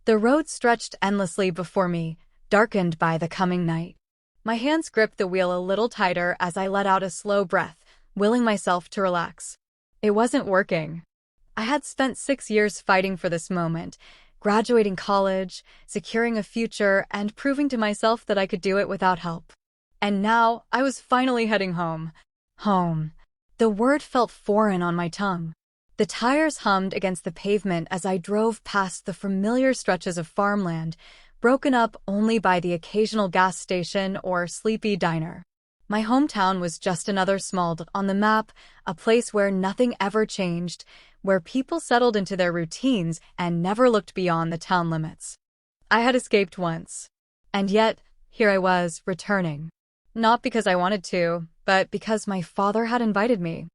The road stretched endlessly before me, darkened by the coming night. My hands gripped the wheel a little tighter as I let out a slow breath, willing myself to relax. It wasn't working. I had spent 6 years fighting for this moment, graduating college, securing a future, and proving to myself that I could do it without help. And now, I was finally heading home. Home. The word felt foreign on my tongue. The tires hummed against the pavement as I drove past the familiar stretches of farmland, broken up only by the occasional gas station or sleepy diner. My hometown was just another small dot on the map, a place where nothing ever changed, where people settled into their routines and never looked beyond the town limits. I had escaped once. And yet, here I was, returning. Not because I wanted to, but because my father had invited me.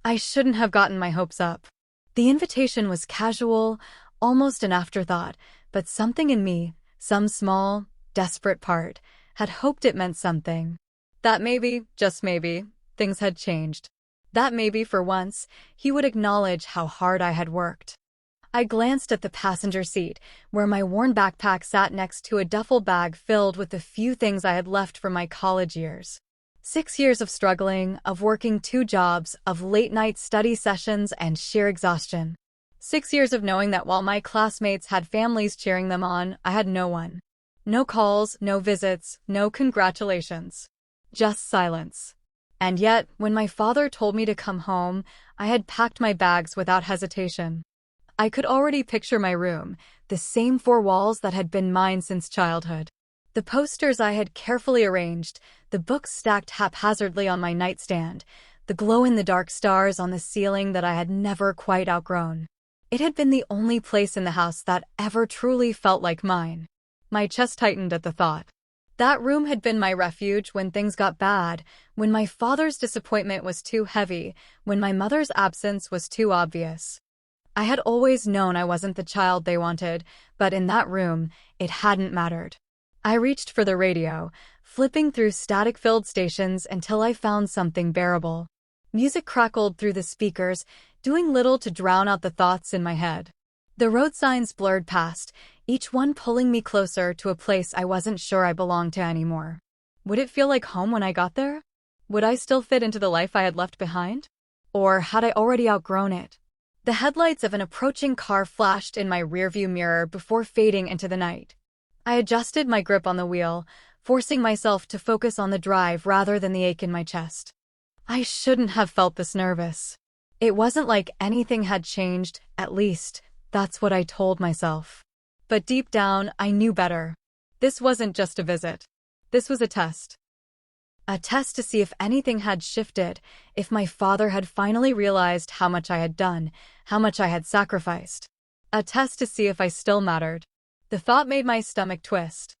I shouldn't have gotten my hopes up. The invitation was casual, almost an afterthought, but something in me, some small, desperate part, had hoped it meant something. That maybe, just maybe, things had changed. That maybe, for once, he would acknowledge how hard I had worked. I glanced at the passenger seat, where my worn backpack sat next to a duffel bag filled with the few things I had left from my college years. 6 years of struggling, of working 2 jobs, of late-night study sessions and sheer exhaustion. 6 years of knowing that while my classmates had families cheering them on, I had no one. No calls, no visits, no congratulations. Just silence. And yet, when my father told me to come home, I had packed my bags without hesitation. I could already picture my room, the same 4 walls that had been mine since childhood. The posters I had carefully arranged, the books stacked haphazardly on my nightstand, the glow-in-the-dark stars on the ceiling that I had never quite outgrown. It had been the only place in the house that ever truly felt like mine. My chest tightened at the thought. That room had been my refuge when things got bad, when my father's disappointment was too heavy, when my mother's absence was too obvious. I had always known I wasn't the child they wanted, but in that room, it hadn't mattered. I reached for the radio, flipping through static-filled stations until I found something bearable. Music crackled through the speakers, doing little to drown out the thoughts in my head. The road signs blurred past, each one pulling me closer to a place I wasn't sure I belonged to anymore. Would it feel like home when I got there? Would I still fit into the life I had left behind? Or had I already outgrown it? The headlights of an approaching car flashed in my rearview mirror before fading into the night. I adjusted my grip on the wheel, forcing myself to focus on the drive rather than the ache in my chest. I shouldn't have felt this nervous. It wasn't like anything had changed, at least, that's what I told myself. But deep down, I knew better. This wasn't just a visit. This was a test. A test to see if anything had shifted, if my father had finally realized how much I had done, how much I had sacrificed. A test to see if I still mattered. The thought made my stomach twist.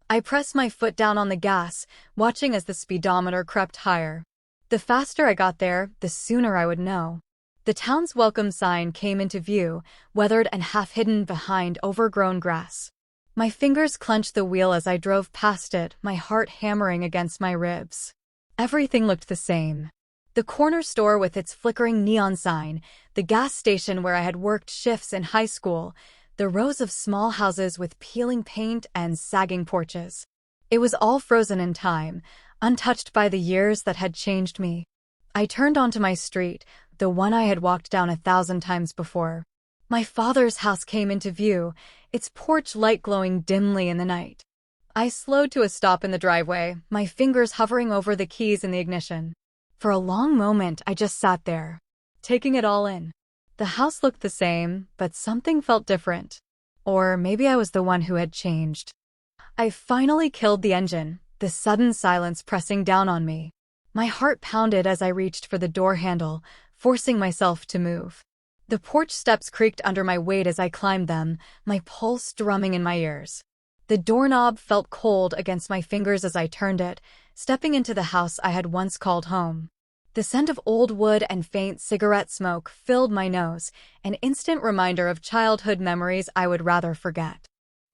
I pressed my foot down on the gas, watching as the speedometer crept higher. The faster I got there, the sooner I would know. The town's welcome sign came into view, weathered and half-hidden behind overgrown grass. My fingers clenched the wheel as I drove past it, my heart hammering against my ribs. Everything looked the same. The corner store with its flickering neon sign, the gas station where I had worked shifts in high school, the rows of small houses with peeling paint and sagging porches. It was all frozen in time, untouched by the years that had changed me. I turned onto my street, the one I had walked down 1,000 times before. My father's house came into view, its porch light glowing dimly in the night. I slowed to a stop in the driveway, my fingers hovering over the keys in the ignition. For a long moment, I just sat there, taking it all in. The house looked the same, but something felt different. Or maybe I was the one who had changed. I finally killed the engine, the sudden silence pressing down on me. My heart pounded as I reached for the door handle, forcing myself to move. The porch steps creaked under my weight as I climbed them, my pulse drumming in my ears. The doorknob felt cold against my fingers as I turned it, stepping into the house I had once called home. The scent of old wood and faint cigarette smoke filled my nose, an instant reminder of childhood memories I would rather forget.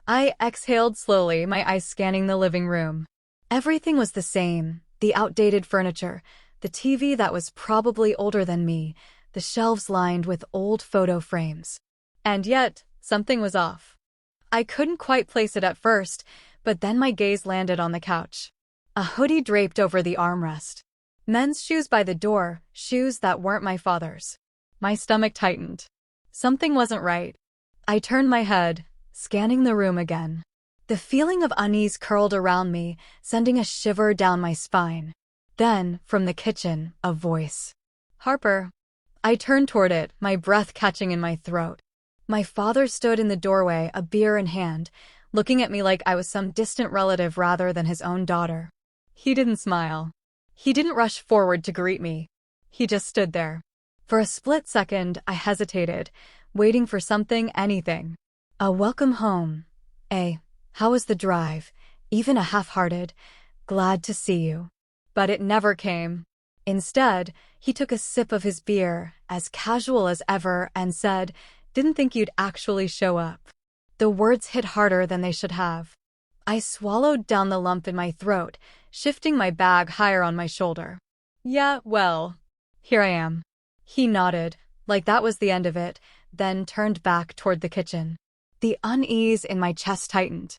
I exhaled slowly, my eyes scanning the living room. Everything was the same, the outdated furniture, the TV that was probably older than me, the shelves lined with old photo frames. And yet, something was off. I couldn't quite place it at first, but then my gaze landed on the couch. A hoodie draped over the armrest. Men's shoes by the door, shoes that weren't my father's. My stomach tightened. Something wasn't right. I turned my head, scanning the room again. The feeling of unease curled around me, sending a shiver down my spine. Then, from the kitchen, a voice. "Harper." I turned toward it, my breath catching in my throat. My father stood in the doorway, a beer in hand, looking at me like I was some distant relative rather than his own daughter. He didn't smile. He didn't rush forward to greet me. He just stood there. For a split second, I hesitated, waiting for something, anything. A welcome home. How was the drive? Even a half-hearted, "Glad to see you." But it never came. Instead, he took a sip of his beer, as casual as ever, and said, "Didn't think you'd actually show up." The words hit harder than they should have. I swallowed down the lump in my throat, shifting my bag higher on my shoulder. "Yeah, well, here I am." He nodded, like that was the end of it, then turned back toward the kitchen. The unease in my chest tightened.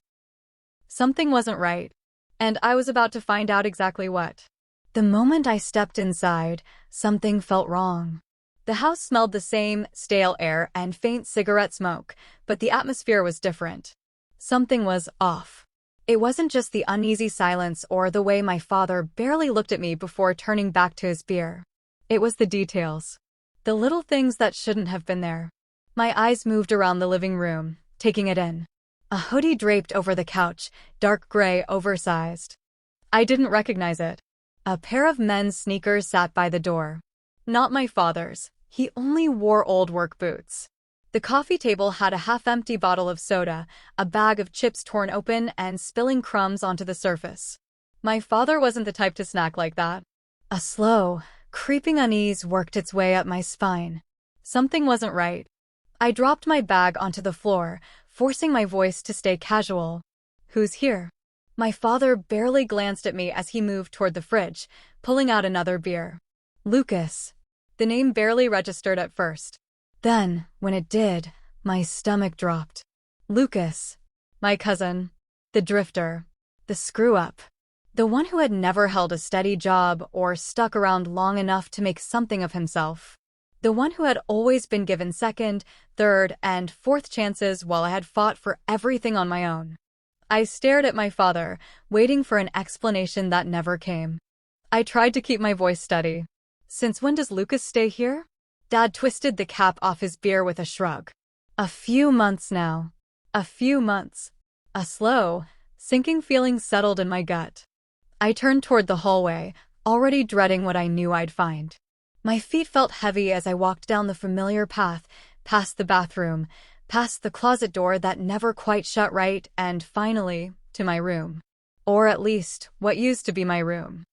Something wasn't right, and I was about to find out exactly what. The moment I stepped inside, something felt wrong. The house smelled the same, stale air and faint cigarette smoke, but the atmosphere was different. Something was off. It wasn't just the uneasy silence or the way my father barely looked at me before turning back to his beer. It was the details. The little things that shouldn't have been there. My eyes moved around the living room, taking it in. A hoodie draped over the couch, dark gray, oversized. I didn't recognize it. A pair of men's sneakers sat by the door. Not my father's. He only wore old work boots. The coffee table had a half-empty bottle of soda, a bag of chips torn open and spilling crumbs onto the surface. My father wasn't the type to snack like that. A slow, creeping unease worked its way up my spine. Something wasn't right. I dropped my bag onto the floor, forcing my voice to stay casual. "Who's here?" My father barely glanced at me as he moved toward the fridge, pulling out another beer. "Lucas." The name barely registered at first. Then, when it did, my stomach dropped. Lucas. My cousin. The drifter. The screw-up. The one who had never held a steady job or stuck around long enough to make something of himself. The one who had always been given second, third, and fourth chances while I had fought for everything on my own. I stared at my father, waiting for an explanation that never came. I tried to keep my voice steady. "Since when does Lucas stay here?" Dad twisted the cap off his beer with a shrug. "A few months now." A few months. A slow, sinking feeling settled in my gut. I turned toward the hallway, already dreading what I knew I'd find. My feet felt heavy as I walked down the familiar path, past the bathroom, past the closet door that never quite shut right, and finally, to my room. Or at least, what used to be my room.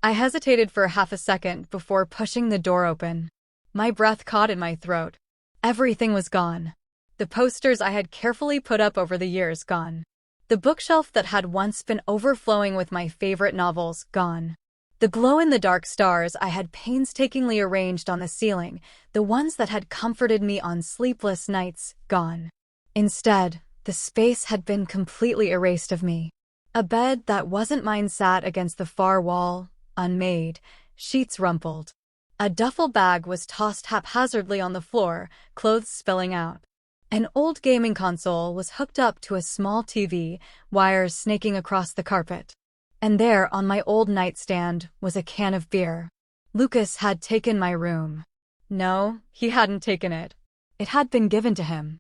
I hesitated for half a second before pushing the door open. My breath caught in my throat. Everything was gone. The posters I had carefully put up over the years gone. The bookshelf that had once been overflowing with my favorite novels gone. The glow-in-the-dark stars I had painstakingly arranged on the ceiling, the ones that had comforted me on sleepless nights, gone. Instead, the space had been completely erased of me. A bed that wasn't mine sat against the far wall, unmade, sheets rumpled. A duffel bag was tossed haphazardly on the floor, clothes spilling out. An old gaming console was hooked up to a small TV, wires snaking across the carpet. And there, on my old nightstand, was a can of beer. Lucas had taken my room. No, he hadn't taken it. It had been given to him.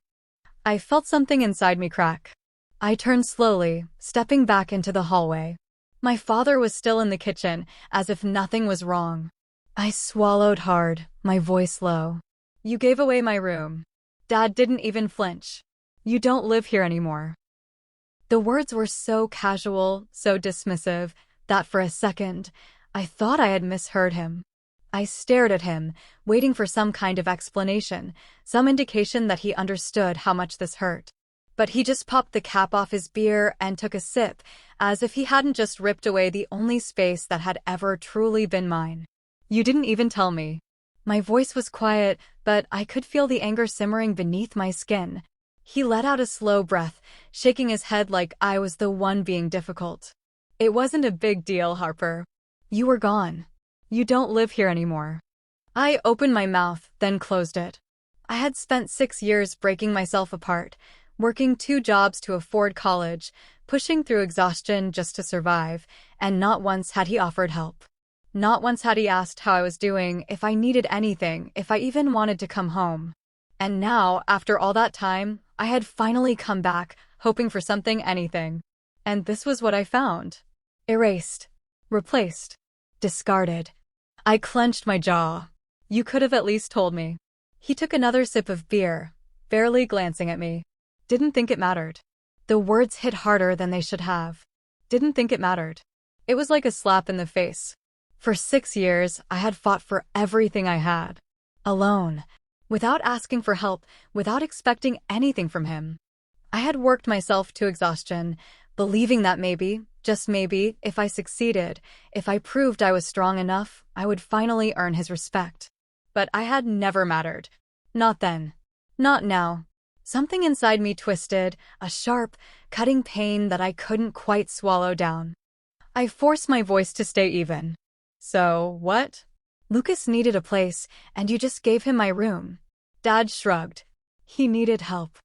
I felt something inside me crack. I turned slowly, stepping back into the hallway. My father was still in the kitchen, as if nothing was wrong. I swallowed hard, my voice low. "You gave away my room." Dad didn't even flinch. "You don't live here anymore." The words were so casual, so dismissive, that for a second, I thought I had misheard him. I stared at him, waiting for some kind of explanation, some indication that he understood how much this hurt. But he just popped the cap off his beer and took a sip, as if he hadn't just ripped away the only space that had ever truly been mine. "You didn't even tell me." My voice was quiet, but I could feel the anger simmering beneath my skin. He let out a slow breath, shaking his head like I was the one being difficult. It wasn't a big deal, Harper. You were gone. You don't live here anymore. I opened my mouth, then closed it. I had spent 6 years breaking myself apart, working 2 jobs to afford college, pushing through exhaustion just to survive, and not once had he offered help. Not once had he asked how I was doing, if I needed anything, if I even wanted to come home. And now, after all that time, I had finally come back, hoping for something, anything. And this was what I found. Erased. Replaced. Discarded. I clenched my jaw. You could have at least told me. He took another sip of beer, barely glancing at me. Didn't think it mattered. The words hit harder than they should have. Didn't think it mattered. It was like a slap in the face. For 6 years, I had fought for everything I had. Alone. Without asking for help, without expecting anything from him. I had worked myself to exhaustion, believing that maybe, just maybe, if I succeeded, if I proved I was strong enough, I would finally earn his respect. But I had never mattered. Not then. Not now. Something inside me twisted, a sharp, cutting pain that I couldn't quite swallow down. I forced my voice to stay even. So, what? Lucas needed a place, and you just gave him my room. Dad shrugged. He needed help.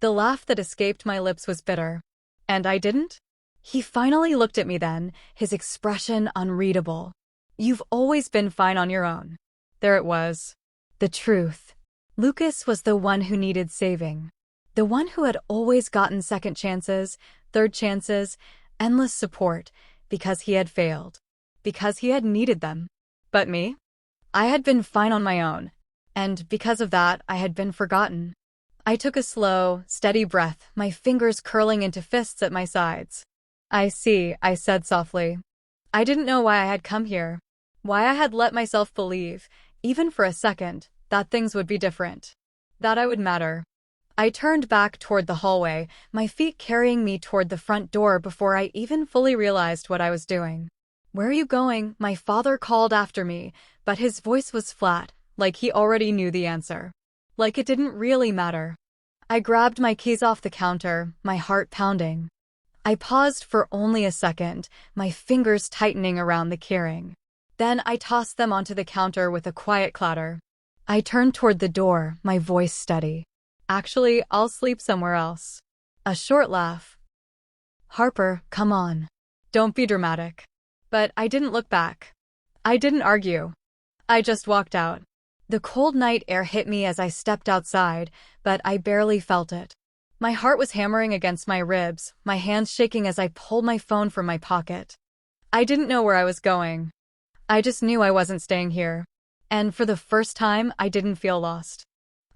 The laugh that escaped my lips was bitter. And I didn't? He finally looked at me then, his expression unreadable. You've always been fine on your own. There it was. The truth. Lucas was the one who needed saving. The one who had always gotten second chances, third chances, endless support, because he had failed. Because he had needed them. But me? I had been fine on my own, and because of that, I had been forgotten. I took a slow, steady breath, my fingers curling into fists at my sides. I see, I said softly. I didn't know why I had come here, why I had let myself believe, even for a second, that things would be different, that I would matter. I turned back toward the hallway, my feet carrying me toward the front door before I even fully realized what I was doing. Where are you going? My father called after me, but his voice was flat, like he already knew the answer. Like it didn't really matter. I grabbed my keys off the counter, my heart pounding. I paused for only a second, my fingers tightening around the keyring. Then I tossed them onto the counter with a quiet clatter. I turned toward the door, my voice steady. Actually, I'll sleep somewhere else. A short laugh. Harper, come on. Don't be dramatic. But I didn't look back. I didn't argue. I just walked out. The cold night air hit me as I stepped outside, but I barely felt it. My heart was hammering against my ribs, my hands shaking as I pulled my phone from my pocket. I didn't know where I was going. I just knew I wasn't staying here. And for the first time, I didn't feel lost.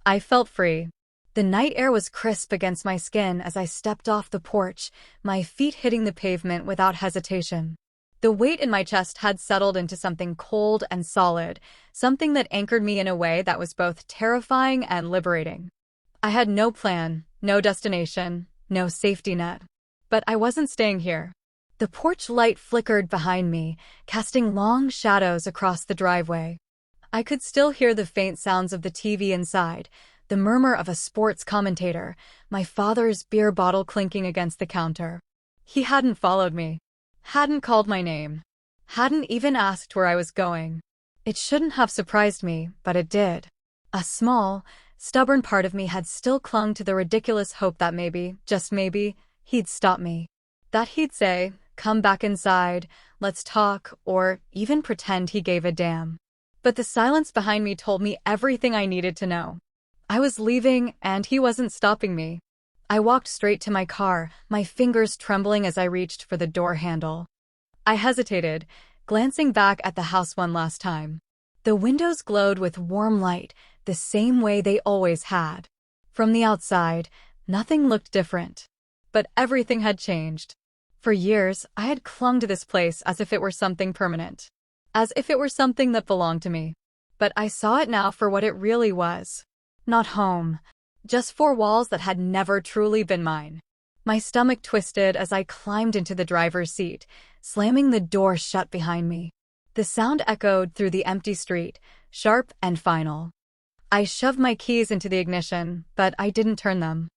I felt free. The night air was crisp against my skin as I stepped off the porch, my feet hitting the pavement without hesitation. The weight in my chest had settled into something cold and solid, something that anchored me in a way that was both terrifying and liberating. I had no plan, no destination, no safety net. But I wasn't staying here. The porch light flickered behind me, casting long shadows across the driveway. I could still hear the faint sounds of the TV inside, the murmur of a sports commentator, my father's beer bottle clinking against the counter. He hadn't followed me. Hadn't called my name. Hadn't even asked where I was going. It shouldn't have surprised me, but it did. A small, stubborn part of me had still clung to the ridiculous hope that maybe, just maybe, he'd stop me. That he'd say, come back inside, let's talk, or even pretend he gave a damn. But the silence behind me told me everything I needed to know. I was leaving, and he wasn't stopping me. I walked straight to my car, my fingers trembling as I reached for the door handle. I hesitated, glancing back at the house one last time. The windows glowed with warm light, the same way they always had. From the outside, nothing looked different. But everything had changed. For years, I had clung to this place as if it were something permanent. As if it were something that belonged to me. But I saw it now for what it really was. Not home. Just 4 walls that had never truly been mine. My stomach twisted as I climbed into the driver's seat, slamming the door shut behind me. The sound echoed through the empty street, sharp and final. I shoved my keys into the ignition, but I didn't turn them.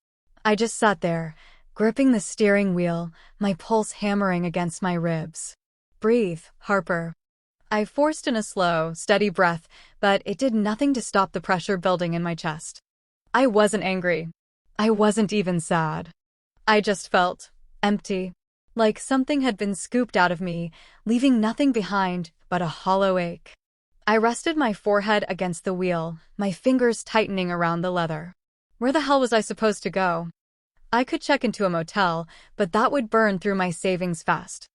I just sat there, gripping the steering wheel, my pulse hammering against my ribs. Breathe, Harper. I forced in a slow, steady breath, but it did nothing to stop the pressure building in my chest. I wasn't angry. I wasn't even sad. I just felt empty, like something had been scooped out of me, leaving nothing behind but a hollow ache. I rested my forehead against the wheel, my fingers tightening around the leather. Where the hell was I supposed to go? I could check into a motel, but that would burn through my savings fast.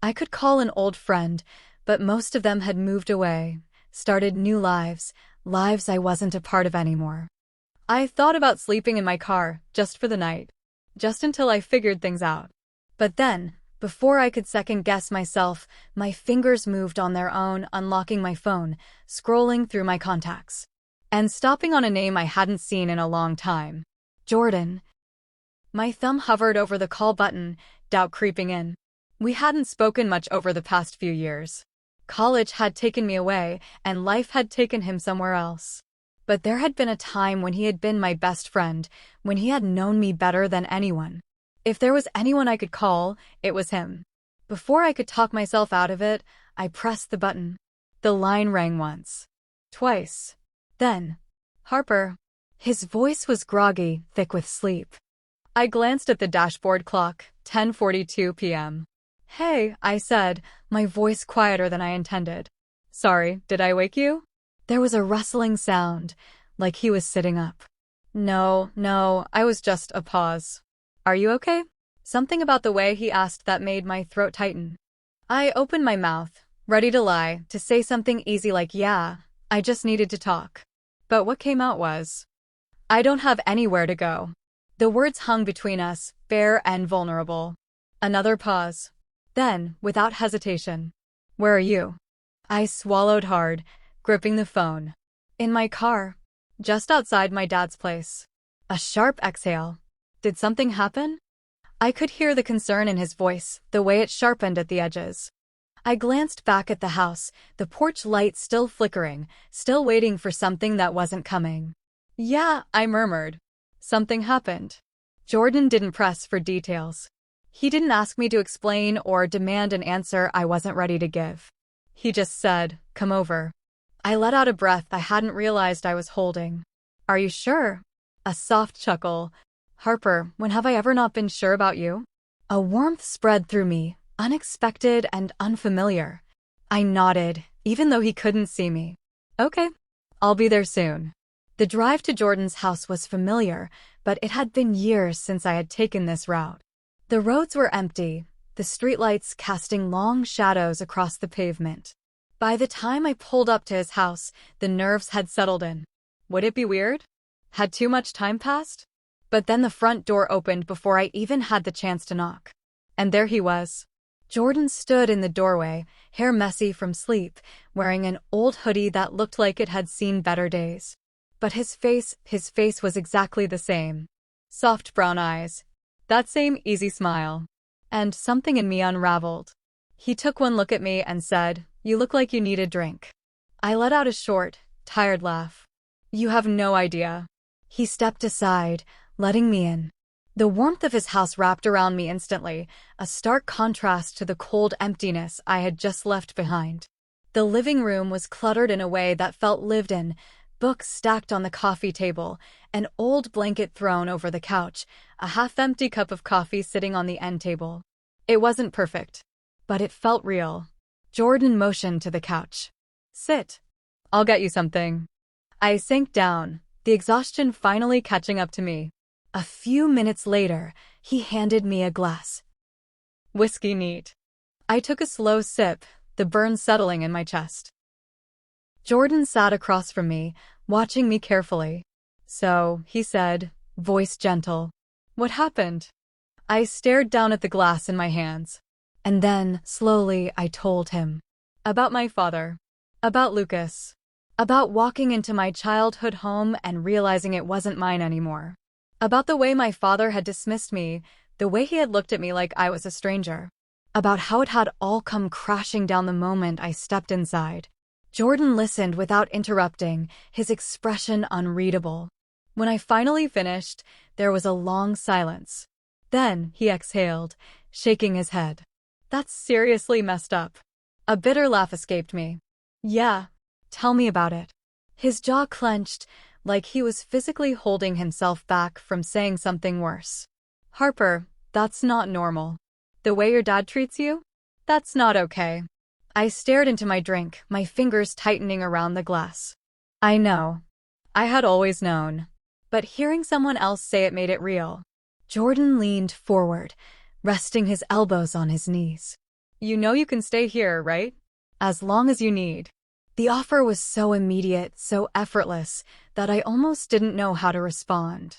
I could call an old friend, but most of them had moved away, started new lives, lives I wasn't a part of anymore. I thought about sleeping in my car, just for the night, just until I figured things out. But then, before I could second-guess myself, my fingers moved on their own, unlocking my phone, scrolling through my contacts, and stopping on a name I hadn't seen in a long time. Jordan. My thumb hovered over the call button, doubt creeping in. We hadn't spoken much over the past few years. College had taken me away, and life had taken him somewhere else. But there had been a time when he had been my best friend, when he had known me better than anyone. If there was anyone I could call, it was him. Before I could talk myself out of it, I pressed the button. The line rang once. Twice. Then, Harper. His voice was groggy, thick with sleep. I glanced at the dashboard clock, 10:42 p.m. Hey, I said, my voice quieter than I intended. Sorry, did I wake you? There was a rustling sound, like he was sitting up. No, I was just a pause. Are you okay? Something about the way he asked that made my throat tighten. I opened my mouth, ready to lie, to say something easy like, yeah, I just needed to talk. But what came out was, I don't have anywhere to go. The words hung between us, bare and vulnerable. Another pause. Then, without hesitation, where are you? I swallowed hard, gripping the phone. In my car, just outside my dad's place. A sharp exhale. Did something happen? I could hear the concern in his voice, the way it sharpened at the edges. I glanced back at the house, the porch light still flickering, still waiting for something that wasn't coming. Yeah, I murmured. Something happened. Jordan didn't press for details. He didn't ask me to explain or demand an answer I wasn't ready to give. He just said, come over. I let out a breath I hadn't realized I was holding. Are you sure? A soft chuckle. Harper, when have I ever not been sure about you? A warmth spread through me, unexpected and unfamiliar. I nodded, even though he couldn't see me. Okay, I'll be there soon. The drive to Jordan's house was familiar, but it had been years since I had taken this route. The roads were empty, the streetlights casting long shadows across the pavement. By the time I pulled up to his house, the nerves had settled in. Would it be weird? Had too much time passed? But then the front door opened before I even had the chance to knock. And there he was. Jordan stood in the doorway, hair messy from sleep, wearing an old hoodie that looked like it had seen better days. But his face was exactly the same. Soft brown eyes. That same easy smile. And something in me unraveled. He took one look at me and said, you look like you need a drink. I let out a short, tired laugh. You have no idea. He stepped aside, letting me in. The warmth of his house wrapped around me instantly, a stark contrast to the cold emptiness I had just left behind. The living room was cluttered in a way that felt lived in, books stacked on the coffee table, an old blanket thrown over the couch, a half-empty cup of coffee sitting on the end table. It wasn't perfect, but it felt real. Jordan motioned to the couch. Sit. I'll get you something. I sank down, the exhaustion finally catching up to me. A few minutes later, he handed me a glass. Whiskey neat. I took a slow sip, the burn settling in my chest. Jordan sat across from me, watching me carefully. So, he said, voice gentle. What happened? I stared down at the glass in my hands. And then, slowly, I told him. About my father. About Lucas. About walking into my childhood home and realizing it wasn't mine anymore. About the way my father had dismissed me, the way he had looked at me like I was a stranger. About how it had all come crashing down the moment I stepped inside. Jordan listened without interrupting, his expression unreadable. When I finally finished, there was a long silence. Then he exhaled, shaking his head. That's seriously messed up. A bitter laugh escaped me. Yeah, tell me about it. His jaw clenched, like he was physically holding himself back from saying something worse. Harper, that's not normal. The way your dad treats you? That's not okay. I stared into my drink, my fingers tightening around the glass. I know. I had always known. But hearing someone else say it made it real. Jordan leaned forward, resting his elbows on his knees. You know you can stay here, right? As long as you need. The offer was so immediate, so effortless, that I almost didn't know how to respond.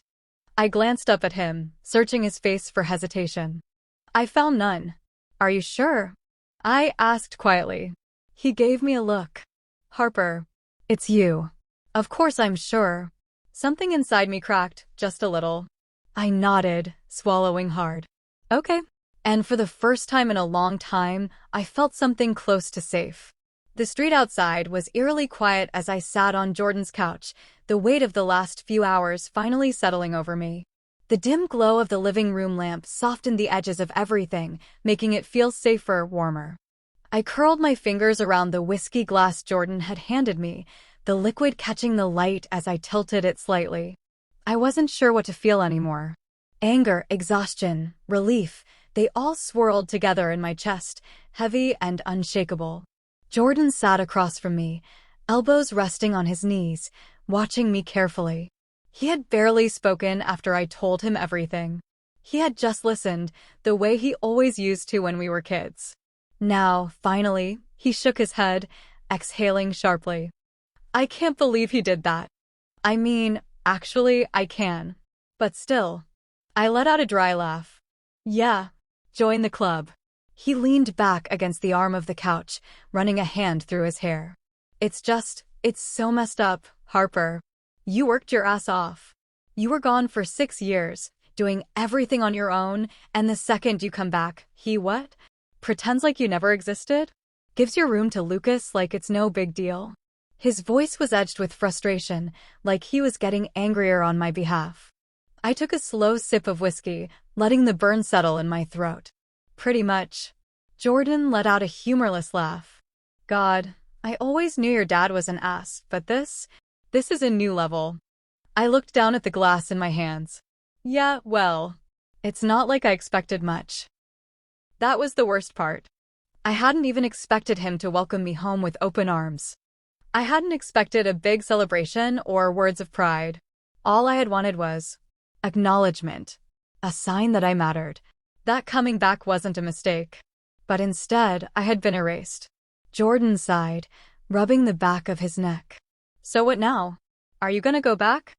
I glanced up at him, searching his face for hesitation. I found none. Are you sure? I asked quietly. He gave me a look. Harper, it's you. Of course I'm sure. Something inside me cracked, just a little. I nodded, swallowing hard. Okay. And for the first time in a long time, I felt something close to safe. The street outside was eerily quiet as I sat on Jordan's couch, the weight of the last few hours finally settling over me. The dim glow of the living room lamp softened the edges of everything, making it feel safer, warmer. I curled my fingers around the whiskey glass Jordan had handed me, the liquid catching the light as I tilted it slightly. I wasn't sure what to feel anymore. Anger, exhaustion, relief, they all swirled together in my chest, heavy and unshakable. Jordan sat across from me, elbows resting on his knees, watching me carefully. He had barely spoken after I told him everything. He had just listened, the way he always used to when we were kids. Now, finally, he shook his head, exhaling sharply. I can't believe he did that. I mean, actually, I can. But still. I let out a dry laugh. Yeah, join the club. He leaned back against the arm of the couch, running a hand through his hair. It's so messed up, Harper. You worked your ass off. You were gone for 6 years, doing everything on your own, and the second you come back, he what? Pretends like you never existed? Gives your room to Lucas like it's no big deal. His voice was edged with frustration, like he was getting angrier on my behalf. I took a slow sip of whiskey, letting the burn settle in my throat. Pretty much. Jordan let out a humorless laugh. God, I always knew your dad was an ass, but this is a new level. I looked down at the glass in my hands. Yeah, well, it's not like I expected much. That was the worst part. I hadn't even expected him to welcome me home with open arms. I hadn't expected a big celebration or words of pride. All I had wanted was acknowledgement, a sign that I mattered, that coming back wasn't a mistake. But instead, I had been erased. Jordan sighed, rubbing the back of his neck. So what now? Are you gonna go back?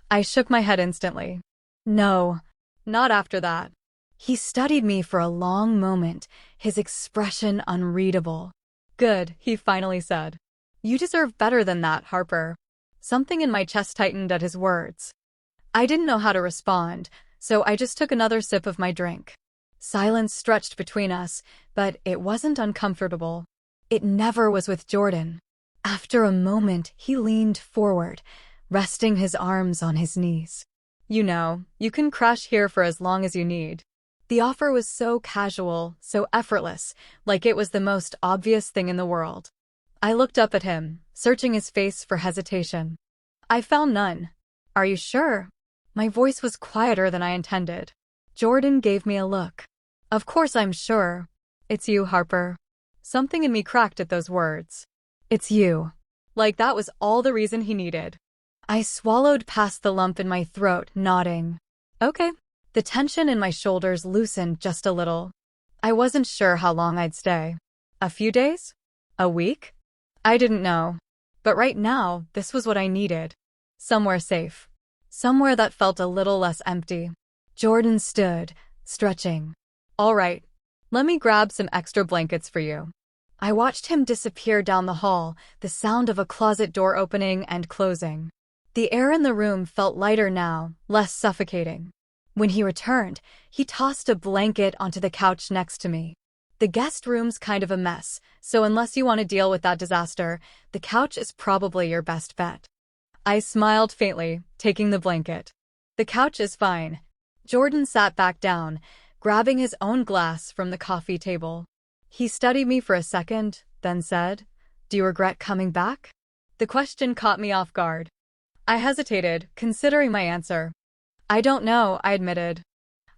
I shook my head instantly. No, not after that. He studied me for a long moment, his expression unreadable. Good, he finally said. You deserve better than that, Harper. Something in my chest tightened at his words. I didn't know how to respond, so I just took another sip of my drink. Silence stretched between us, but it wasn't uncomfortable. It never was with Jordan. After a moment, he leaned forward, resting his arms on his knees. You know, you can crash here for as long as you need. The offer was so casual, so effortless, like it was the most obvious thing in the world. I looked up at him, searching his face for hesitation. I found none. Are you sure? My voice was quieter than I intended. Jordan gave me a look. Of course I'm sure. It's you, Harper. Something in me cracked at those words. It's you. Like that was all the reason he needed. I swallowed past the lump in my throat, nodding. Okay. The tension in my shoulders loosened just a little. I wasn't sure how long I'd stay. A few days? A week? I didn't know. But right now, this was what I needed. Somewhere safe. Somewhere that felt a little less empty. Jordan stood, stretching. All right. Let me grab some extra blankets for you. I watched him disappear down the hall, the sound of a closet door opening and closing. The air in the room felt lighter now, less suffocating. When he returned, he tossed a blanket onto the couch next to me. The guest room's kind of a mess, so unless you want to deal with that disaster, the couch is probably your best bet. I smiled faintly, taking the blanket. The couch is fine. Jordan sat back down, grabbing his own glass from the coffee table. He studied me for a second, then said, "Do you regret coming back?" The question caught me off guard. I hesitated, considering my answer. "I don't know," I admitted.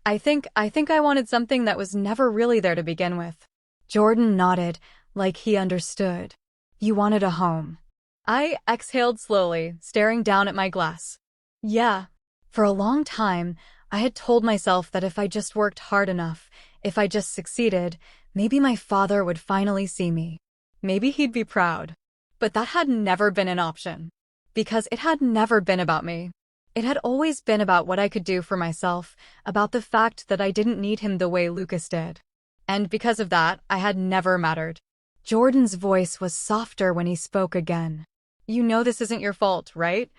I think I wanted something that was never really there to begin with." Jordan nodded, like he understood. "You wanted a home." I exhaled slowly, staring down at my glass. Yeah. For a long time, I had told myself that if I just worked hard enough, if I just succeeded, maybe my father would finally see me. Maybe he'd be proud. But that had never been an option. Because it had never been about me. It had always been about what I could do for myself, about the fact that I didn't need him the way Lucas did. And because of that, I had never mattered. Jordan's voice was softer when he spoke again. "You know this isn't your fault, right?"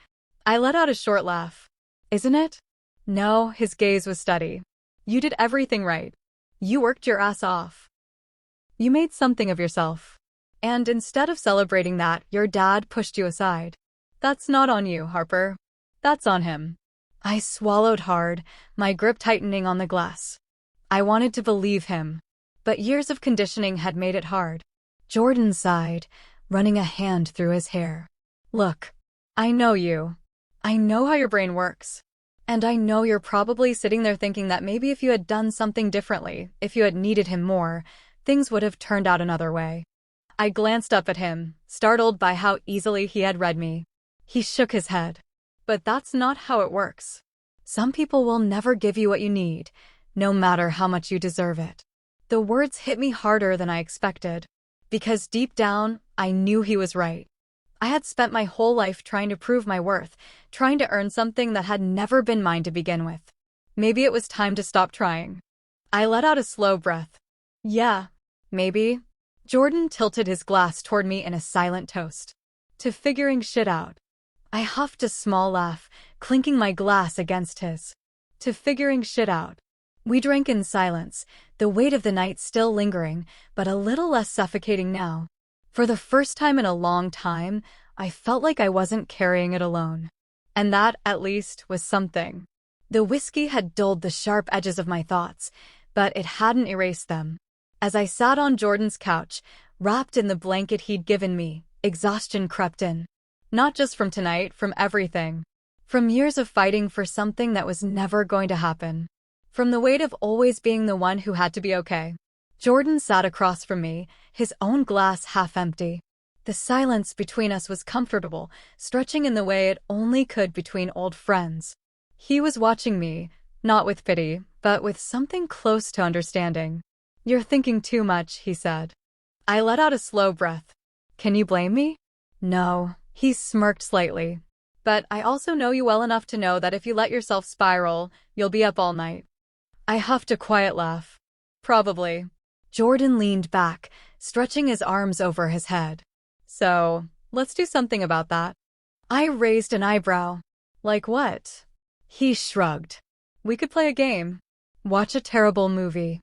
I let out a short laugh. "Isn't it?" No, his gaze was steady. "You did everything right. You worked your ass off. You made something of yourself. And instead of celebrating that, your dad pushed you aside. That's not on you, Harper. That's on him." I swallowed hard, my grip tightening on the glass. I wanted to believe him. But years of conditioning had made it hard. Jordan sighed, running a hand through his hair. "Look, I know you. I know how your brain works. And I know you're probably sitting there thinking that maybe if you had done something differently, if you had needed him more, things would have turned out another way." I glanced up at him, startled by how easily he had read me. He shook his head. "But that's not how it works. Some people will never give you what you need, no matter how much you deserve it." The words hit me harder than I expected. Because deep down, I knew he was right. I had spent my whole life trying to prove my worth, trying to earn something that had never been mine to begin with. Maybe it was time to stop trying. I let out a slow breath. "Yeah, maybe." Jordan tilted his glass toward me in a silent toast. "To figuring shit out." I huffed a small laugh, clinking my glass against his. "To figuring shit out." We drank in silence, the weight of the night still lingering, but a little less suffocating now. For the first time in a long time, I felt like I wasn't carrying it alone. And that, at least, was something. The whiskey had dulled the sharp edges of my thoughts, but it hadn't erased them. As I sat on Jordan's couch, wrapped in the blanket he'd given me, exhaustion crept in. Not just from tonight, from everything. From years of fighting for something that was never going to happen. From the weight of always being the one who had to be okay. Jordan sat across from me, his own glass half empty. The silence between us was comfortable, stretching in the way it only could between old friends. He was watching me, not with pity, but with something close to understanding. "You're thinking too much," he said. I let out a slow breath. "Can you blame me?" "No." He smirked slightly. "But I also know you well enough to know that if you let yourself spiral, you'll be up all night." I huffed a quiet laugh. "Probably." Jordan leaned back, stretching his arms over his head. "So, let's do something about that." I raised an eyebrow. "Like what?" He shrugged. "We could play a game. Watch a terrible movie.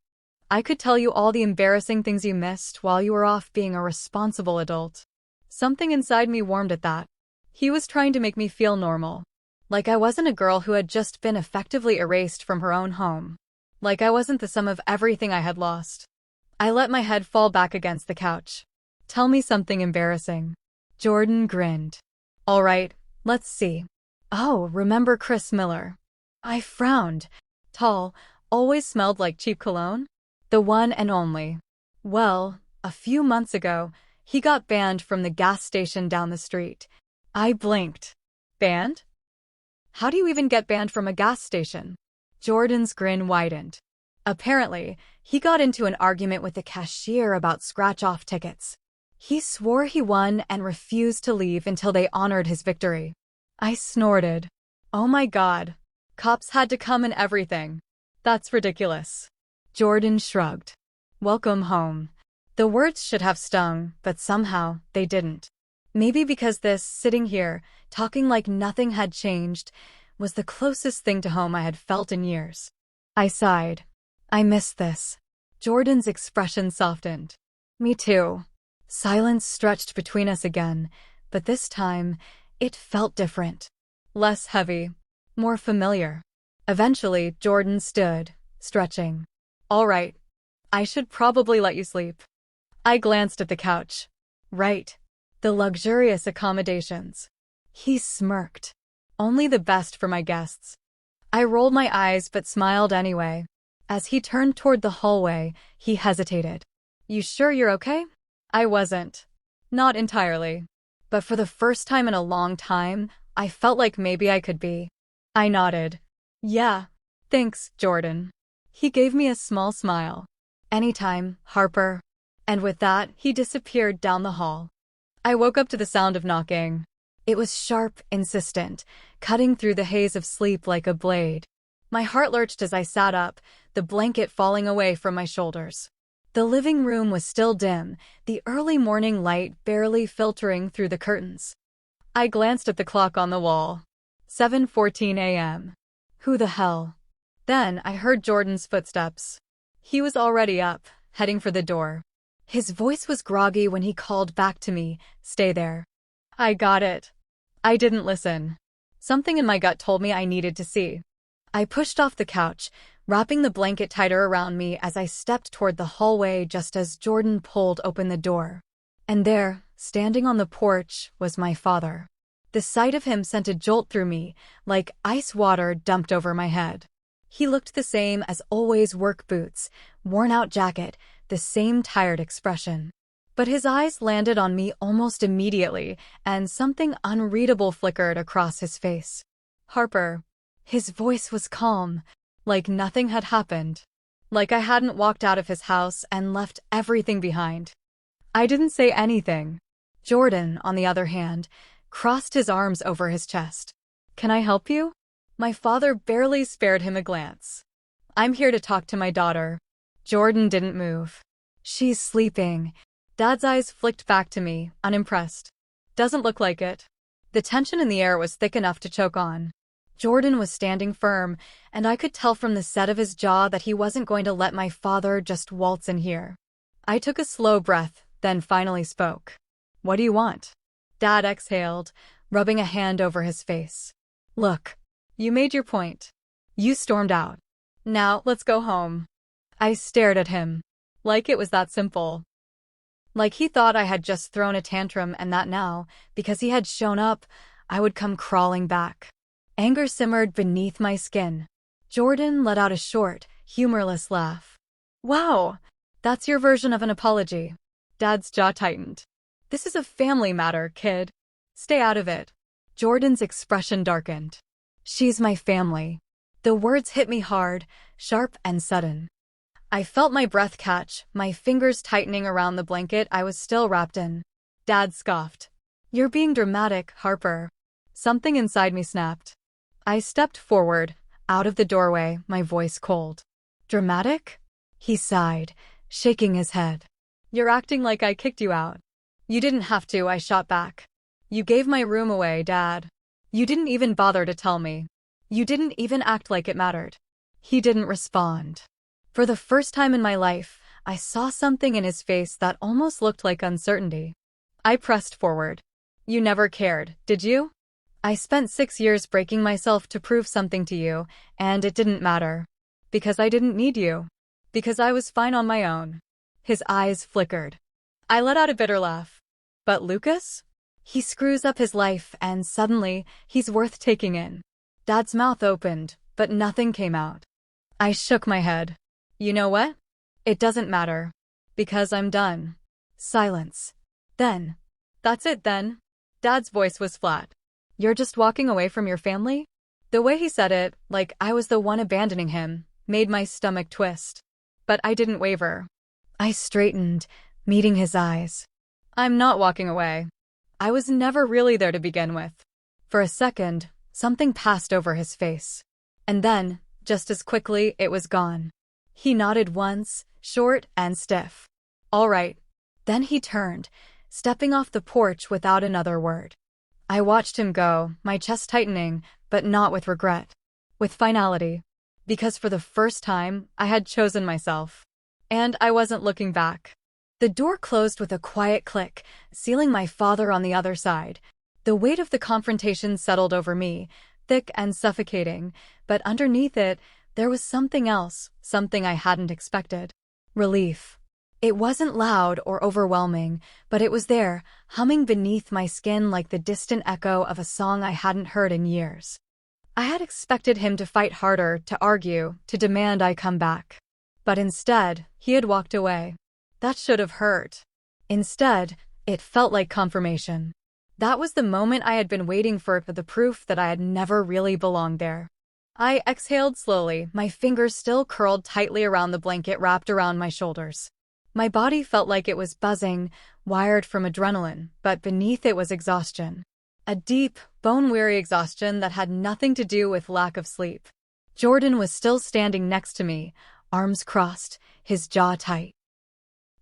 I could tell you all the embarrassing things you missed while you were off being a responsible adult." Something inside me warmed at that. He was trying to make me feel normal. Like I wasn't a girl who had just been effectively erased from her own home. Like I wasn't the sum of everything I had lost. I let my head fall back against the couch. "Tell me something embarrassing." Jordan grinned. "All right, let's see. Oh, remember Chris Miller?" I frowned. Tall, always smelled like cheap cologne? The one and only. Well, a few months ago, he got banned from the gas station down the street. I blinked. "Banned? How do you even get banned from a gas station?" Jordan's grin widened. "Apparently, he got into an argument with the cashier about scratch-off tickets. He swore he won and refused to leave until they honored his victory." I snorted. "Oh my God. Cops had to come and everything. That's ridiculous." Jordan shrugged. "Welcome home." The words should have stung, but somehow they didn't. Maybe because this, sitting here, talking like nothing had changed, was the closest thing to home I had felt in years. I sighed. "I miss this." Jordan's expression softened. "Me too." Silence stretched between us again, but this time, It felt different. Less heavy. More familiar. Eventually, Jordan stood, stretching. All right. I should probably let you sleep. I glanced at the couch. Right. The luxurious accommodations. He smirked. Only the best for my guests. I rolled my eyes but smiled anyway. As he turned toward the hallway, he hesitated. You sure you're okay? I wasn't. Not entirely. But for the first time in a long time, I felt like maybe I could be. I nodded. Yeah. Thanks, Jordan. He gave me a small smile. Anytime, Harper. And with that, he disappeared down the hall. I woke up to the sound of knocking. It was sharp, insistent, cutting through the haze of sleep like a blade. My heart lurched as I sat up, the blanket falling away from my shoulders. The living room was still dim, the early morning light barely filtering through the curtains. I glanced at the clock on the wall. 7:14 a.m. Who the hell? Then I heard Jordan's footsteps. He was already up, heading for the door. His voice was groggy when he called back to me, stay there. I got it. I didn't listen. Something in my gut told me I needed to see. I pushed off the couch, wrapping the blanket tighter around me as I stepped toward the hallway just as Jordan pulled open the door. And there, standing on the porch, was my father. The sight of him sent a jolt through me, like ice water dumped over my head. He looked the same as always, work boots, worn-out jacket, the same tired expression. But his eyes landed on me almost immediately, and something unreadable flickered across his face. Harper. His voice was calm, like nothing had happened. Like I hadn't walked out of his house and left everything behind. I didn't say anything. Jordan, on the other hand, crossed his arms over his chest. Can I help you? My father barely spared him a glance. I'm here to talk to my daughter. Jordan didn't move. She's sleeping. Dad's eyes flicked back to me, unimpressed. Doesn't look like it. The tension in the air was thick enough to choke on. Jordan was standing firm, and I could tell from the set of his jaw that he wasn't going to let my father just waltz in here. I took a slow breath, then finally spoke. What do you want? Dad exhaled, rubbing a hand over his face. Look. You made your point. You stormed out. Now, let's go home. I stared at him. Like it was that simple. Like he thought I had just thrown a tantrum and that now, because he had shown up, I would come crawling back. Anger simmered beneath my skin. Jordan let out a short, humorless laugh. Wow, that's your version of an apology. Dad's jaw tightened. This is a family matter, kid. Stay out of it. Jordan's expression darkened. She's my family. The words hit me hard, sharp and sudden. I felt my breath catch, my fingers tightening around the blanket I was still wrapped in. Dad scoffed. You're being dramatic, Harper. Something inside me snapped. I stepped forward, out of the doorway, my voice cold. Dramatic? He sighed, shaking his head. You're acting like I kicked you out. You didn't have to, I shot back. You gave my room away, Dad. You didn't even bother to tell me. You didn't even act like it mattered. He didn't respond. For the first time in my life, I saw something in his face that almost looked like uncertainty. I pressed forward. You never cared, did you? I spent 6 years breaking myself to prove something to you, and it didn't matter. Because I didn't need you. Because I was fine on my own. His eyes flickered. I let out a bitter laugh. But Lucas? He screws up his life, and suddenly, he's worth taking in. Dad's mouth opened, but nothing came out. I shook my head. You know what? It doesn't matter. Because I'm done. Silence. Then. That's it then. Dad's voice was flat. You're just walking away from your family? The way he said it, like I was the one abandoning him, made my stomach twist. But I didn't waver. I straightened, meeting his eyes. I'm not walking away. I was never really there to begin with. For a second, something passed over his face. And then, just as quickly, it was gone. He nodded once, short and stiff. All right. Then he turned, stepping off the porch without another word. I watched him go, my chest tightening, but not with regret. With finality. Because for the first time, I had chosen myself. And I wasn't looking back. The door closed with a quiet click, sealing my father on the other side. The weight of the confrontation settled over me, thick and suffocating, but underneath it, there was something else, something I hadn't expected. Relief. It wasn't loud or overwhelming, but it was there, humming beneath my skin like the distant echo of a song I hadn't heard in years. I had expected him to fight harder, to argue, to demand I come back. But instead, he had walked away. That should have hurt. Instead, it felt like confirmation. That was the moment I had been waiting for the proof that I had never really belonged there. I exhaled slowly, my fingers still curled tightly around the blanket wrapped around my shoulders. My body felt like it was buzzing, wired from adrenaline, but beneath it was exhaustion. A deep, bone-weary exhaustion that had nothing to do with lack of sleep. Jordan was still standing next to me, arms crossed, his jaw tight.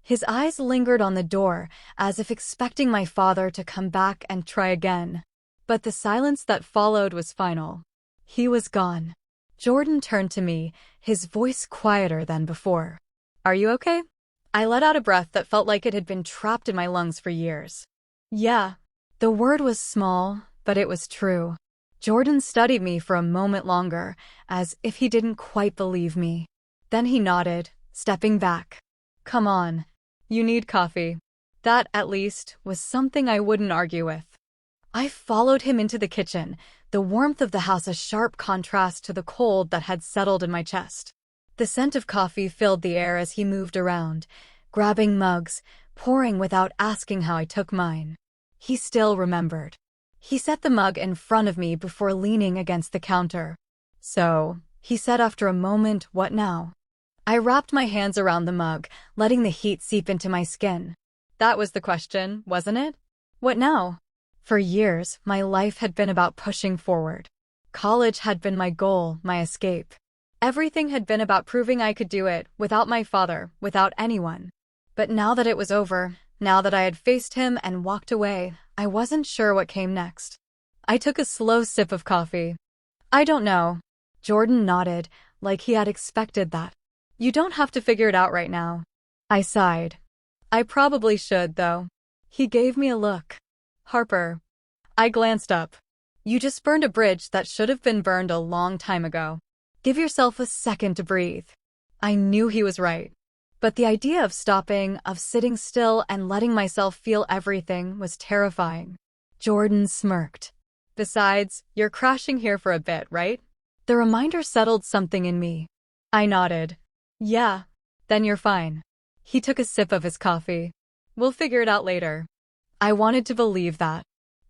His eyes lingered on the door, as if expecting my father to come back and try again. But the silence that followed was final. He was gone. Jordan turned to me, his voice quieter than before. "Are you okay?" I let out a breath that felt like it had been trapped in my lungs for years. "Yeah." The word was small, but it was true. Jordan studied me for a moment longer, as if he didn't quite believe me. Then he nodded, stepping back. "Come on. You need coffee." That, at least, was something I wouldn't argue with. I followed him into the kitchen, the warmth of the house a sharp contrast to the cold that had settled in my chest. The scent of coffee filled the air as he moved around, grabbing mugs, pouring without asking how I took mine. He still remembered. He set the mug in front of me before leaning against the counter. "So," he said after a moment, "what now?" I wrapped my hands around the mug, letting the heat seep into my skin. That was the question, wasn't it? What now? For years, my life had been about pushing forward. College had been my goal, my escape. Everything had been about proving I could do it, without my father, without anyone. But now that it was over, now that I had faced him and walked away, I wasn't sure what came next. I took a slow sip of coffee. "I don't know." Jordan nodded, like he had expected that. "You don't have to figure it out right now." I sighed. "I probably should, though." He gave me a look. "Harper." I glanced up. "You just burned a bridge that should have been burned a long time ago. Give yourself a second to breathe." I knew he was right. But the idea of stopping, of sitting still and letting myself feel everything was terrifying. Jordan smirked. "Besides, you're crashing here for a bit, right?" The reminder settled something in me. I nodded. "Yeah." "Then you're fine." He took a sip of his coffee. "We'll figure it out later." I wanted to believe that.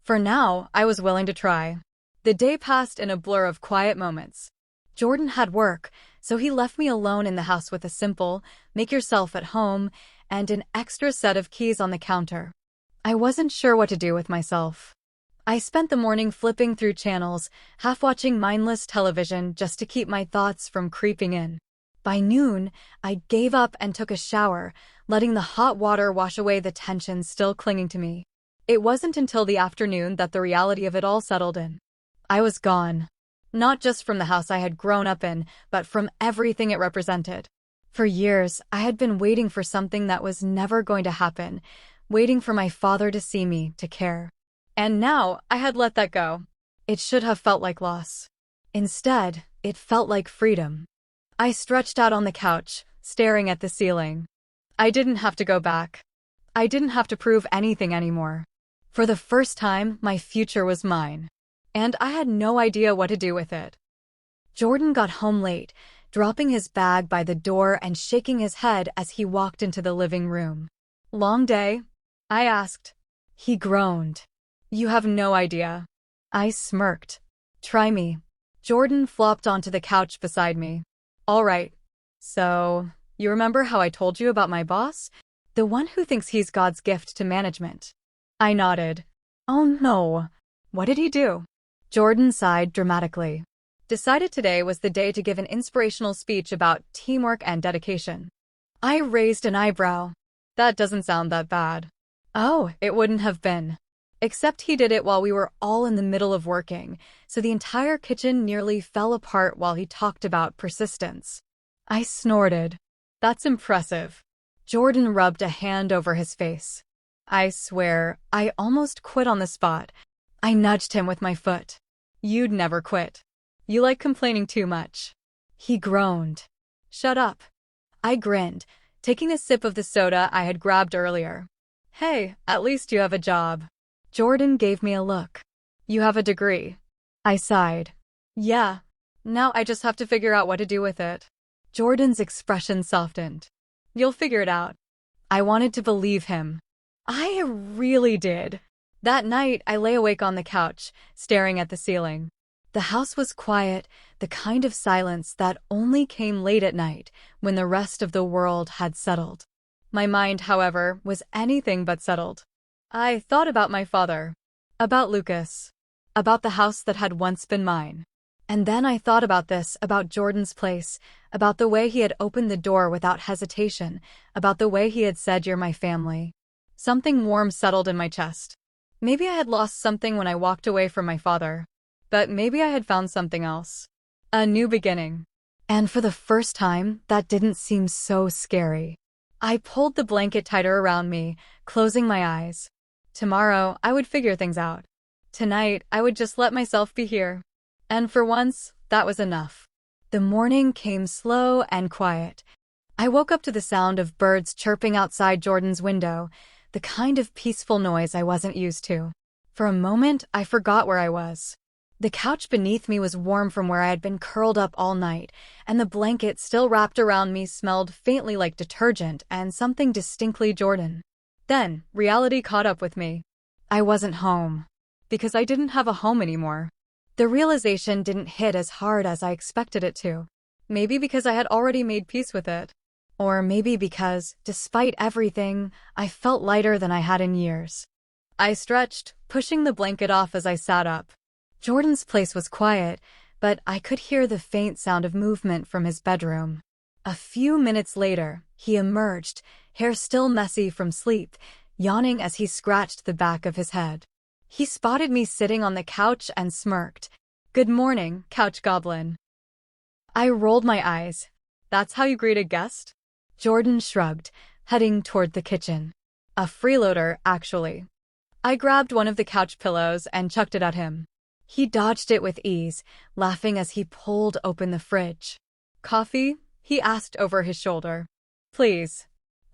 For now, I was willing to try. The day passed in a blur of quiet moments. Jordan had work, so he left me alone in the house with a simple, "make yourself at home," and an extra set of keys on the counter. I wasn't sure what to do with myself. I spent the morning flipping through channels, half watching mindless television just to keep my thoughts from creeping in. By noon, I gave up and took a shower, letting the hot water wash away the tension still clinging to me. It wasn't until the afternoon that the reality of it all settled in. I was gone. Not just from the house I had grown up in, but from everything it represented. For years, I had been waiting for something that was never going to happen, waiting for my father to see me, to care. And now, I had let that go. It should have felt like loss. Instead, it felt like freedom. I stretched out on the couch, staring at the ceiling. I didn't have to go back. I didn't have to prove anything anymore. For the first time, my future was mine. And I had no idea what to do with it. Jordan got home late, dropping his bag by the door and shaking his head as he walked into the living room. "Long day?" I asked. He groaned. "You have no idea." I smirked. "Try me." Jordan flopped onto the couch beside me. "All right. So, you remember how I told you about my boss? The one who thinks he's God's gift to management." I nodded. "Oh no. What did he do?" Jordan sighed dramatically. "Decided today was the day to give an inspirational speech about teamwork and dedication." I raised an eyebrow. "That doesn't sound that bad." "Oh, it wouldn't have been. Except he did it while we were all in the middle of working, so the entire kitchen nearly fell apart while he talked about persistence." I snorted. "That's impressive." Jordan rubbed a hand over his face. "I swear, I almost quit on the spot. I nudged him with my foot. You'd never quit. You like complaining too much. He groaned. Shut up. I grinned, taking a sip of the soda I had grabbed earlier. Hey, at least you have a job. Jordan gave me a look. You have a degree. I sighed. Yeah. Now I just have to figure out what to do with it. Jordan's expression softened. You'll figure it out. I wanted to believe him. I really did. That night, I lay awake on the couch, staring at the ceiling. The house was quiet, the kind of silence that only came late at night, when the rest of the world had settled. My mind, however, was anything but settled. I thought about my father, about Lucas, about the house that had once been mine. And then I thought about this, about Jordan's place, about the way he had opened the door without hesitation, about the way he had said, "You're my family." Something warm settled in my chest. Maybe I had lost something when I walked away from my father. But maybe I had found something else. A new beginning. And for the first time, that didn't seem so scary. I pulled the blanket tighter around me, closing my eyes. Tomorrow, I would figure things out. Tonight, I would just let myself be here. And for once, that was enough. The morning came slow and quiet. I woke up to the sound of birds chirping outside Jordan's window, the kind of peaceful noise I wasn't used to. For a moment, I forgot where I was. The couch beneath me was warm from where I had been curled up all night, and the blanket still wrapped around me smelled faintly like detergent and something distinctly Jordan. Then, reality caught up with me. I wasn't home. Because I didn't have a home anymore. The realization didn't hit as hard as I expected it to. Maybe because I had already made peace with it. Or maybe because, despite everything, I felt lighter than I had in years. I stretched, pushing the blanket off as I sat up. Jordan's place was quiet, but I could hear the faint sound of movement from his bedroom. A few minutes later, he emerged, hair still messy from sleep, yawning as he scratched the back of his head. He spotted me sitting on the couch and smirked. "Good morning, couch goblin." I rolled my eyes. "That's how you greet a guest?" Jordan shrugged, heading toward the kitchen. "A freeloader, actually." I grabbed one of the couch pillows and chucked it at him. He dodged it with ease, laughing as he pulled open the fridge. "Coffee?" he asked over his shoulder. "Please."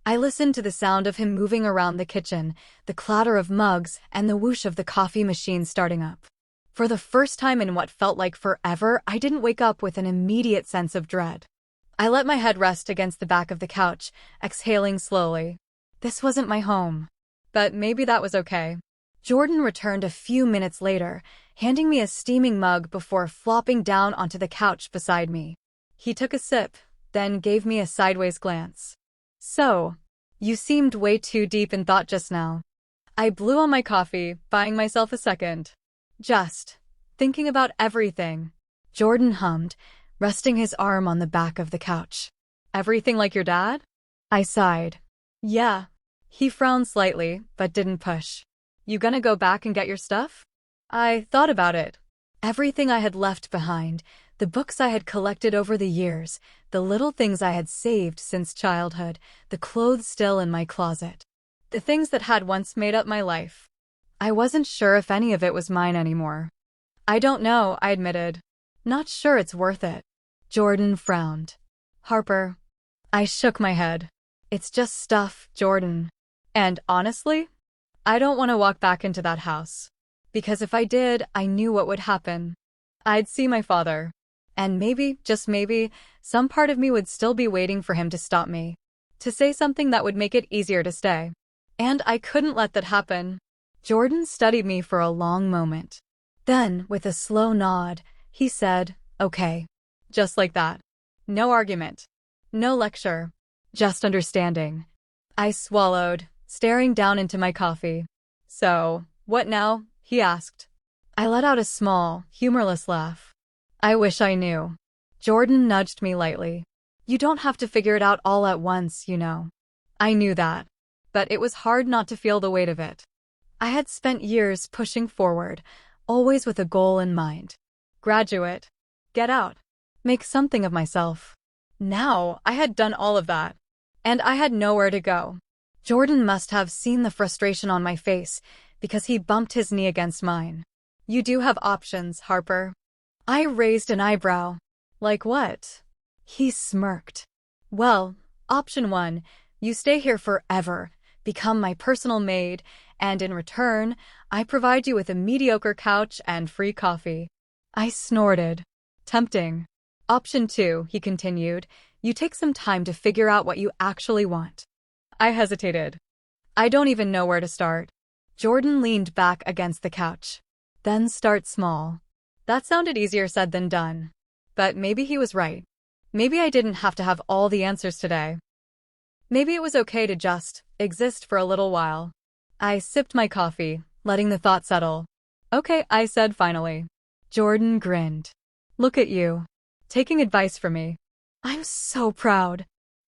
I listened to the sound of him moving around the kitchen, the clatter of mugs, and the whoosh of the coffee machine starting up. For the first time in what felt like forever, I didn't wake up with an immediate sense of dread. I let my head rest against the back of the couch, exhaling slowly. This wasn't my home. But maybe that was okay. Jordan returned a few minutes later, handing me a steaming mug before flopping down onto the couch beside me. He took a sip, then gave me a sideways glance. "So, you seemed way too deep in thought just now." I blew on my coffee, buying myself a second. "Just thinking about everything," Jordan hummed, resting his arm on the back of the couch. "Everything like your dad?" I sighed. "Yeah." He frowned slightly, but didn't push. "You gonna go back and get your stuff?" I thought about it. Everything I had left behind, the books I had collected over the years, the little things I had saved since childhood, the clothes still in my closet. The things that had once made up my life. I wasn't sure if any of it was mine anymore. "I don't know," I admitted. "Not sure it's worth it." Jordan frowned. "Harper." I shook my head. "It's just stuff, Jordan. And honestly, I don't want to walk back into that house. Because if I did, I knew what would happen. I'd see my father. And maybe, just maybe, some part of me would still be waiting for him to stop me. To say something that would make it easier to stay. And I couldn't let that happen." Jordan studied me for a long moment. Then, with a slow nod, he said, "Okay." Just like that. No argument. No lecture. Just understanding. I swallowed, staring down into my coffee. "So, what now?" he asked. I let out a small, humorless laugh. "I wish I knew." Jordan nudged me lightly. "You don't have to figure it out all at once, you know." I knew that. But it was hard not to feel the weight of it. I had spent years pushing forward, always with a goal in mind. Graduate. Get out. Make something of myself. Now, I had done all of that. And I had nowhere to go. Jordan must have seen the frustration on my face, because he bumped his knee against mine. You do have options, Harper. I raised an eyebrow. Like what? He smirked. Well, option 1, you stay here forever, become my personal maid, and in return, I provide you with a mediocre couch and free coffee. I snorted. Tempting. Option 2, he continued, you take some time to figure out what you actually want. I hesitated. I don't even know where to start. Jordan leaned back against the couch. Then start small. That sounded easier said than done. But maybe he was right. Maybe I didn't have to have all the answers today. Maybe it was okay to just exist for a little while. I sipped my coffee, letting the thought settle. Okay, I said finally. Jordan grinned. Look at you. Taking advice from me. I'm so proud.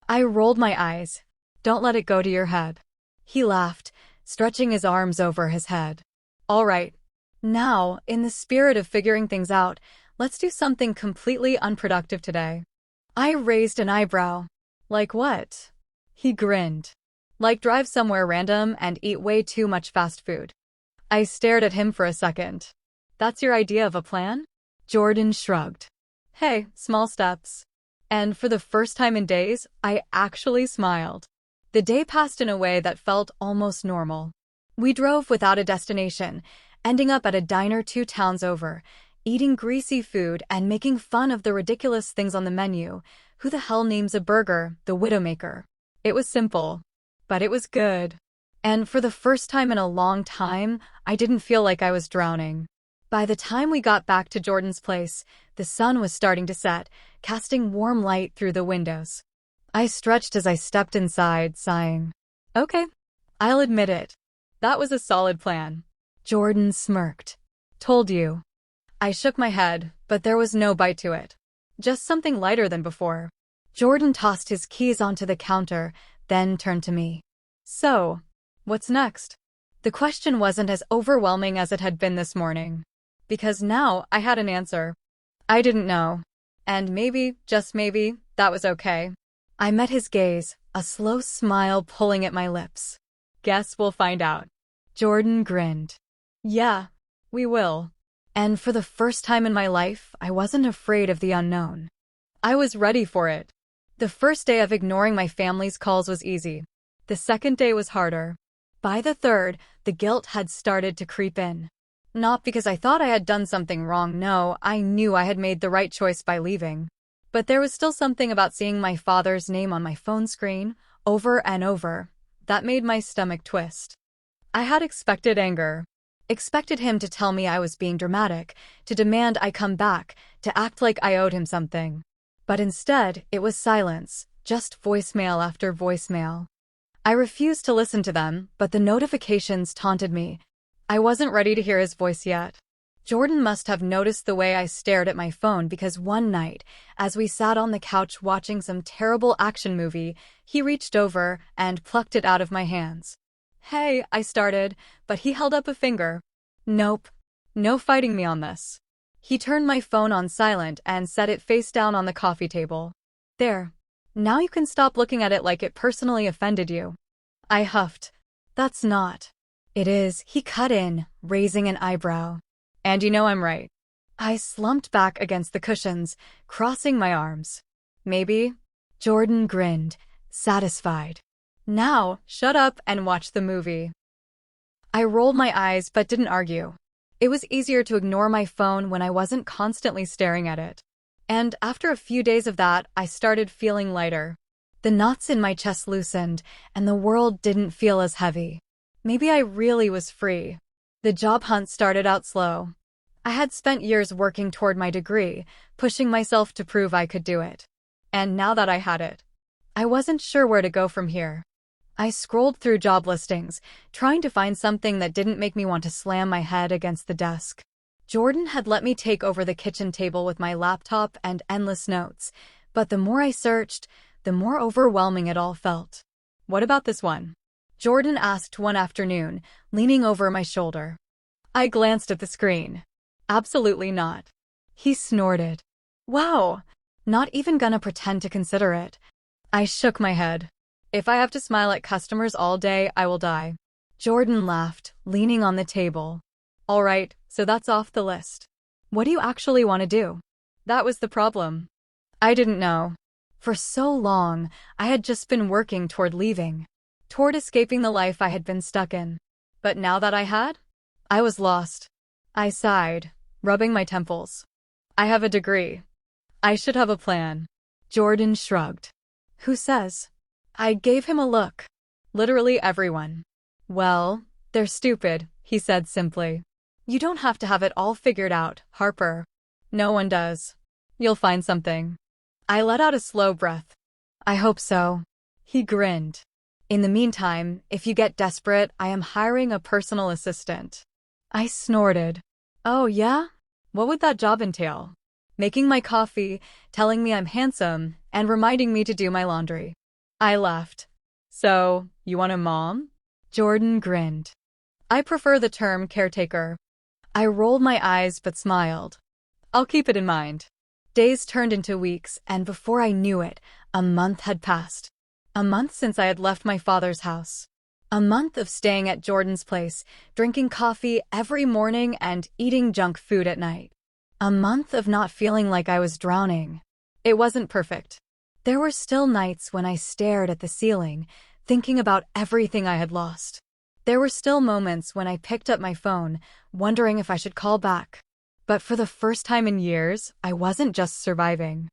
I rolled my eyes. Don't let it go to your head. He laughed, stretching his arms over his head. All right. Now, in the spirit of figuring things out, let's do something completely unproductive today. I raised an eyebrow. Like what? He grinned. Like drive somewhere random and eat way too much fast food. I stared at him for a second. That's your idea of a plan? Jordan shrugged. Hey, small steps. And for the first time in days, I actually smiled. The day passed in a way that felt almost normal. We drove without a destination, ending up at a diner 2 towns over, eating greasy food and making fun of the ridiculous things on the menu. Who the hell names a burger the Widowmaker? It was simple, but it was good. And for the first time in a long time, I didn't feel like I was drowning. By the time we got back to Jordan's place, the sun was starting to set, casting warm light through the windows. I stretched as I stepped inside, sighing. Okay, I'll admit it. That was a solid plan. Jordan smirked. Told you. I shook my head, but there was no bite to it. Just something lighter than before. Jordan tossed his keys onto the counter, then turned to me. So, what's next? The question wasn't as overwhelming as it had been this morning. Because now I had an answer. I didn't know. And maybe, just maybe, that was okay. I met his gaze, a slow smile pulling at my lips. Guess we'll find out. Jordan grinned. Yeah, we will. And for the first time in my life, I wasn't afraid of the unknown. I was ready for it. The first day of ignoring my family's calls was easy. The second day was harder. By the third, the guilt had started to creep in. Not because I thought I had done something wrong, no, I knew I had made the right choice by leaving. But there was still something about seeing my father's name on my phone screen, over and over, that made my stomach twist. I had expected anger. Expected him to tell me I was being dramatic, to demand I come back, to act like I owed him something. But instead, it was silence, just voicemail after voicemail. I refused to listen to them, but the notifications taunted me. I wasn't ready to hear his voice yet. Jordan must have noticed the way I stared at my phone because one night, as we sat on the couch watching some terrible action movie, he reached over and plucked it out of my hands. Hey, I started, but he held up a finger. Nope. No fighting me on this. He turned my phone on silent and set it face down on the coffee table. There. Now you can stop looking at it like it personally offended you. I huffed. That's not. It is, he cut in, raising an eyebrow. And you know I'm right. I slumped back against the cushions, crossing my arms. Maybe. Jordan grinned, satisfied. Now, shut up and watch the movie. I rolled my eyes but didn't argue. It was easier to ignore my phone when I wasn't constantly staring at it. And after a few days of that, I started feeling lighter. The knots in my chest loosened, and the world didn't feel as heavy. Maybe I really was free. The job hunt started out slow. I had spent years working toward my degree, pushing myself to prove I could do it. And now that I had it, I wasn't sure where to go from here. I scrolled through job listings, trying to find something that didn't make me want to slam my head against the desk. Jordan had let me take over the kitchen table with my laptop and endless notes, but the more I searched, the more overwhelming it all felt. What about this one? Jordan asked one afternoon, leaning over my shoulder. I glanced at the screen. Absolutely not. He snorted. Wow, not even gonna pretend to consider it. I shook my head. If I have to smile at customers all day, I will die. Jordan laughed, leaning on the table. All right, So that's off the list. What do you actually want to do? That was the problem. I didn't know. For so long, I had just been working toward leaving, toward escaping the life I had been stuck in. But now that I was lost. I sighed, rubbing my temples. I have a degree. I should have a plan. Jordan shrugged. Who says? I gave him a look. Literally everyone. Well, they're stupid, he said simply. You don't have to have it all figured out, Harper. No one does. You'll find something. I let out a slow breath. I hope so. He grinned. In the meantime, if you get desperate, I am hiring a personal assistant. I snorted. Oh, yeah? What would that job entail? Making my coffee, telling me I'm handsome, and reminding me to do my laundry. I laughed. So, you want a mom? Jordan grinned. I prefer the term caretaker. I rolled my eyes but smiled. I'll keep it in mind. Days turned into weeks, and before I knew it, a month had passed. A month since I had left my father's house. A month of staying at Jordan's place, drinking coffee every morning and eating junk food at night. A month of not feeling like I was drowning. It wasn't perfect. There were still nights when I stared at the ceiling, thinking about everything I had lost. There were still moments when I picked up my phone, wondering if I should call back. But for the first time in years, I wasn't just surviving.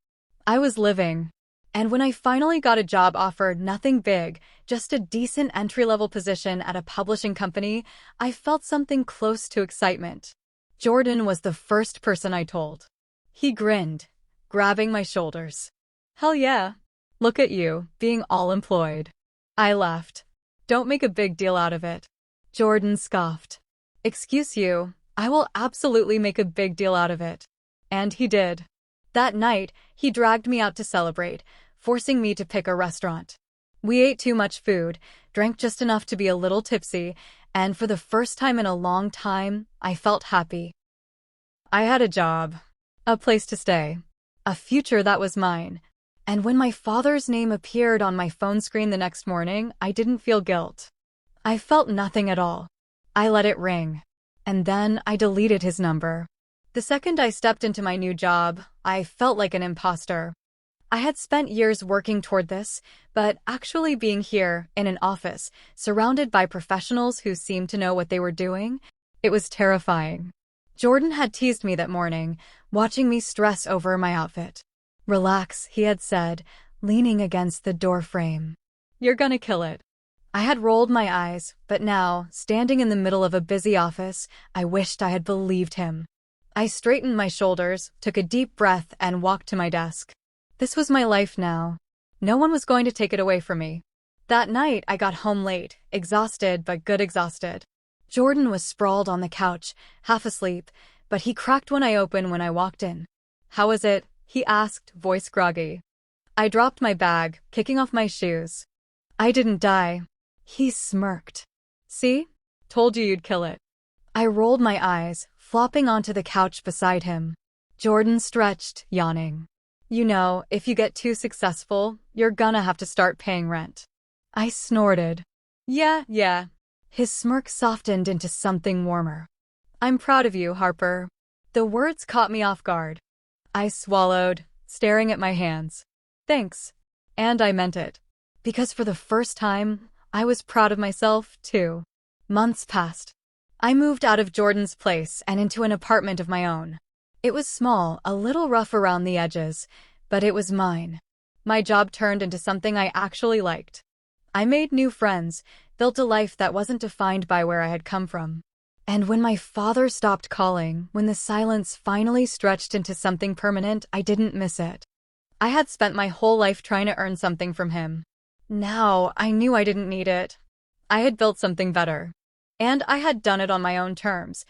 I was living. And when I finally got a job offer, nothing big, just a decent entry-level position at a publishing company, I felt something close to excitement. Jordan was the first person I told. He grinned, grabbing my shoulders. Hell yeah. Look at you, being all employed. I laughed. Don't make a big deal out of it. Jordan scoffed. Excuse you, I will absolutely make a big deal out of it. And he did. That night, he dragged me out to celebrate, forcing me to pick a restaurant. We ate too much food, drank just enough to be a little tipsy, and for the first time in a long time, I felt happy. I had a job, a place to stay, a future that was mine. And when my father's name appeared on my phone screen the next morning, I didn't feel guilt. I felt nothing at all. I let it ring. And then I deleted his number. The second I stepped into my new job, I felt like an imposter. I had spent years working toward this, but actually being here, in an office, surrounded by professionals who seemed to know what they were doing, it was terrifying. Jordan had teased me that morning, watching me stress over my outfit. Relax, he had said, leaning against the doorframe. You're gonna kill it. I had rolled my eyes, but now, standing in the middle of a busy office, I wished I had believed him. I straightened my shoulders, took a deep breath, and walked to my desk. This was my life now. No one was going to take it away from me. That night, I got home late, exhausted but good exhausted. Jordan was sprawled on the couch, half asleep, but he cracked one eye open when I walked in. How was it? He asked, voice groggy. I dropped my bag, kicking off my shoes. I didn't die. He smirked. See? Told you you'd kill it. I rolled my eyes, flopping onto the couch beside him. Jordan stretched, yawning. You know, if you get too successful, you're gonna have to start paying rent. I snorted. Yeah. His smirk softened into something warmer. I'm proud of you, Harper. The words caught me off guard. I swallowed, staring at my hands. Thanks. And I meant it. Because for the first time, I was proud of myself, too. Months passed. I moved out of Jordan's place and into an apartment of my own. It was small, a little rough around the edges, but it was mine. My job turned into something I actually liked. I made new friends, built a life that wasn't defined by where I had come from. And when my father stopped calling, when the silence finally stretched into something permanent, I didn't miss it. I had spent my whole life trying to earn something from him. Now, I knew I didn't need it. I had built something better. And I had done it on my own terms,